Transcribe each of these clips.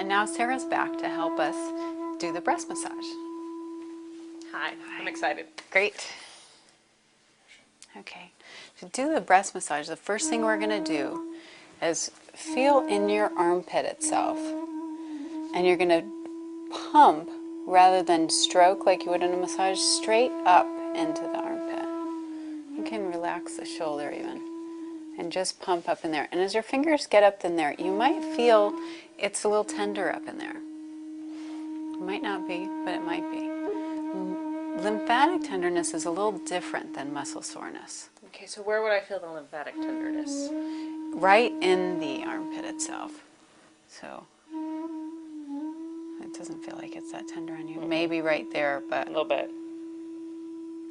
And now Sarah's back to help us do the breast massage. Hi, I'm excited. Great. Okay, to do the breast massage, the first thing we're going to do is feel in your armpit itself. And you're going to pump rather than stroke like you would in a massage, straight up into the armpit. You can relax the shoulder even and just pump up in there. And as your fingers get up in there, you might feel it's a little tender up in there. It might not be, but it might be. Lymphatic tenderness is a little different than muscle soreness. Okay, so where would I feel the lymphatic tenderness? Right in the armpit itself. So it doesn't feel like it's that tender on you. Maybe right there, but A little bit.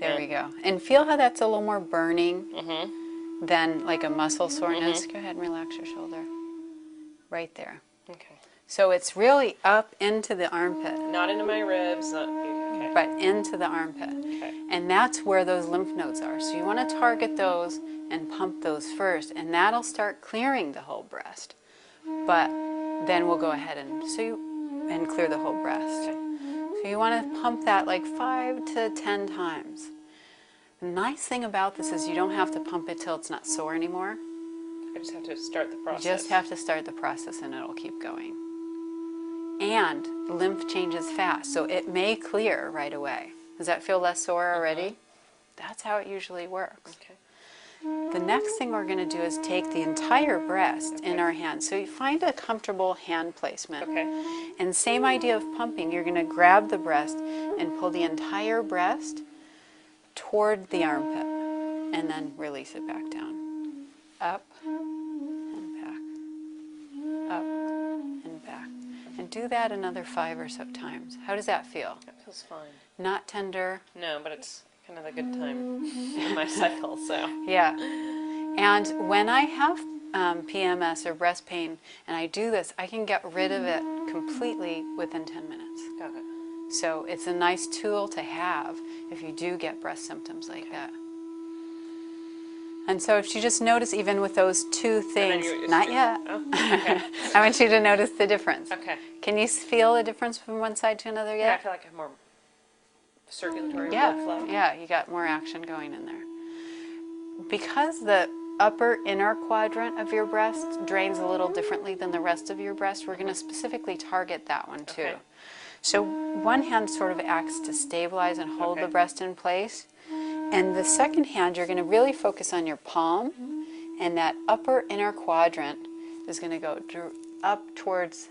there we go. And feel how that's a little more burning than like a muscle soreness. Go ahead and relax your shoulder. Right there. Okay. So it's really up into the armpit. Not into my ribs, not, okay. But into the armpit. Okay. And that's where those lymph nodes are. So you want to target those and pump those first. And that'll start clearing the whole breast. But then we'll go ahead and clear the whole breast. So you want to pump that like 5 to 10 times. The nice thing about this is you don't have to pump it till it's not sore anymore. I just have to start the process. You just have to start the process and it'll keep going. And lymph changes fast, so it may clear right away. Does that feel less sore already? That's how it usually works. Okay. The next thing we're going to do is take the entire breast in our hands. So you find a comfortable hand placement. Okay. And same idea of pumping. You're going to grab the breast and pull the entire breast toward the armpit. And then release it back down. Up and back. Up and back. And do that another 5 or so times. How does that feel? That feels fine. Not tender? No, but it's kind of a good time in my cycle, so. Yeah. And when I have PMS or breast pain and I do this, I can get rid of it completely within 10 minutes. Got it. So it's a nice tool to have if you do get breast symptoms like that. And so if you just notice even with those two things, not yet, Oh, okay. I want you to notice the difference. Okay. Can you feel a difference from one side to another Yeah, I yet? feel like I have more circulatory Yeah, blood flow. yeah, you got more action going in there. Because the upper inner quadrant of your breast drains a little differently than the rest of your breast, we're going to specifically target that one too. Okay. So one hand sort of acts to stabilize and hold the Okay. breast in place. And the second hand, you're going to really focus on your palm, and that upper inner quadrant is going to go up towards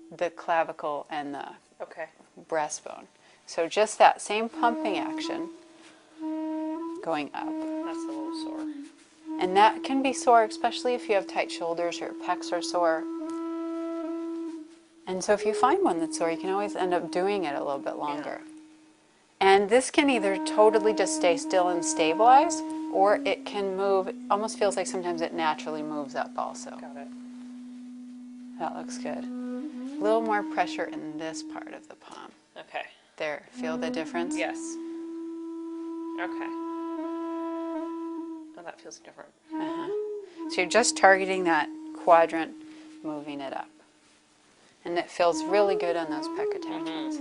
the clavicle and the Okay. breastbone. So just that same pumping action going up. That's a little sore. And that can be sore, especially if you have tight shoulders or your pecs are sore. And so if you find one that's sore, you can always end up doing it a little bit longer. And this can either totally just stay still and stabilize, or it can move. It almost feels like sometimes it naturally moves up also. Got it. That looks good. A little more pressure in this part of the palm. Okay. There, feel the difference? Yes. Okay. Oh, that feels different. So you're just targeting that quadrant, moving it up. And it feels really good on those pec attachments.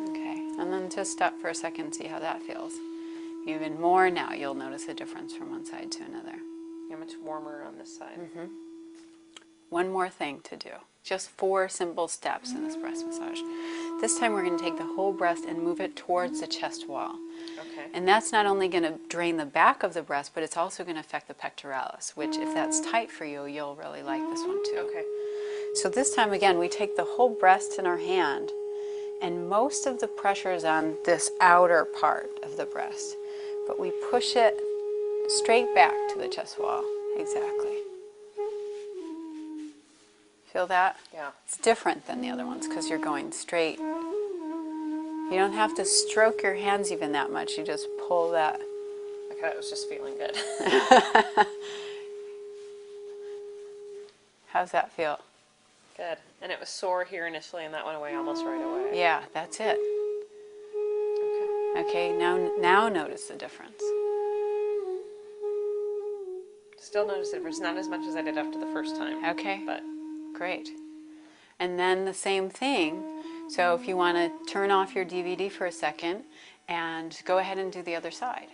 Okay, and then just stop for a second and see how that feels. Even more now, you'll notice a difference from one side to another. You're much warmer on this side. One more thing to do. Just 4 simple steps in this breast massage. This time we're going to take the whole breast and move it towards the chest wall. Okay. And that's not only going to drain the back of the breast, but it's also going to affect the pectoralis, which if that's tight for you, you'll really like this one too. Okay. So this time again, we take the whole breast in our hand, and most of the pressure is on this outer part of the breast. But we push it straight back to the chest wall. Exactly. Feel that? Yeah. It's different than the other ones because you're going straight. You don't have to stroke your hands even that much. You just pull that. Okay, that was just feeling good. How's that feel? Good. And it was sore here initially, and that went away almost right away. Yeah, that's it. Okay. Okay, now notice the difference. Still notice the difference, not as much as I did after the first time. Okay. But Great. And then the same thing. So if you want to turn off your DVD for a second and go ahead and do the other side.